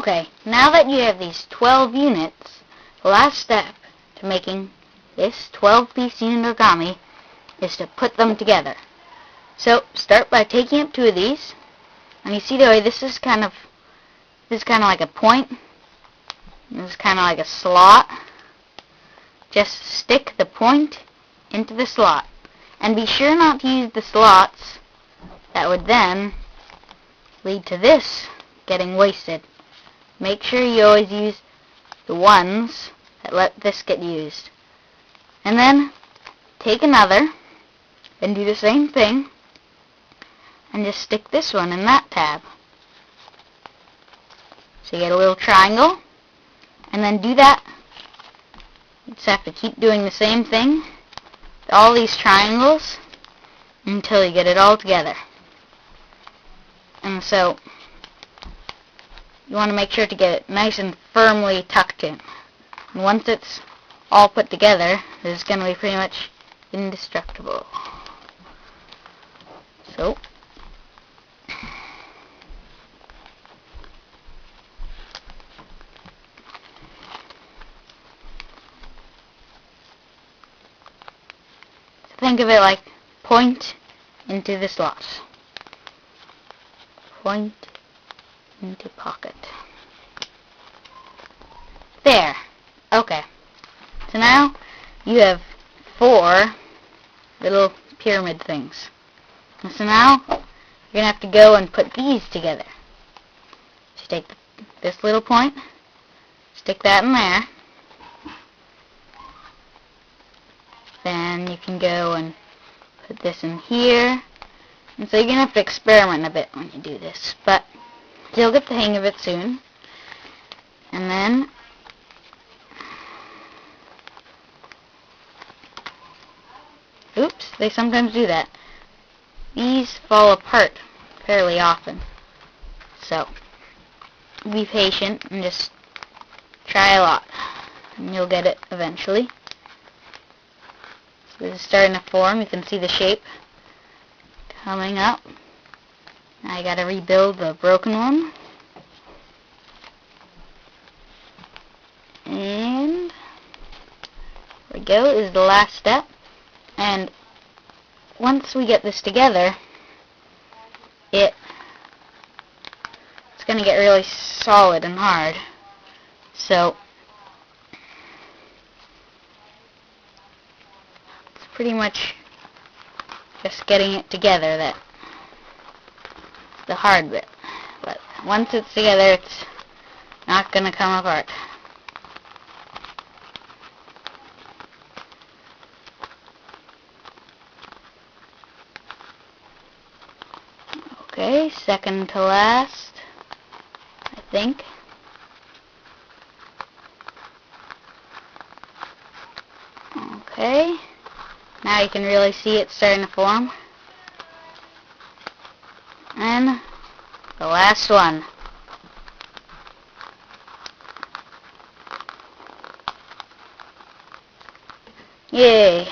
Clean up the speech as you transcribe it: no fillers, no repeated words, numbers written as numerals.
Okay, now that you have these 12 units, the last step to making this 12-piece unit origami is to put them together. So, start by taking up 2 of these, and you see the way this is kind of like a point, this is kind of like a slot. Just stick the point into the slot, and be sure not to use the slots that would then lead to this getting wasted. Make sure you always use the ones that let this get used. And then take another and do the same thing and just stick this one in that tab. So you get a little triangle, and then do that. You just have to keep doing the same thing with all these triangles until you get it all together. And so you want to make sure to get it nice and firmly tucked in. And once it's all put together, it's going to be pretty much indestructible. So, think of it like point into the slots. Point into pocket. There. Okay. So now you have 4 little pyramid things. And so now you're going to have to go and put these together. So you take this little point, stick that in there. Then you can go and put this in here. And so you're going to have to experiment a bit when you do this, but you'll get the hang of it soon. And then oops, they sometimes do that. These fall apart fairly often. So be patient and just try a lot, and you'll get it eventually. So this is starting to form. You can see the shape coming up. Now you gotta rebuild the broken one. And there we go, is the last step. And once we get this together, it's going to get really solid and hard. So it's pretty much just getting it together that's the hard bit. But once it's together, it's not going to come apart. Okay, second to last, I think. Okay, now you can really see it starting to form. And the last one. Yay!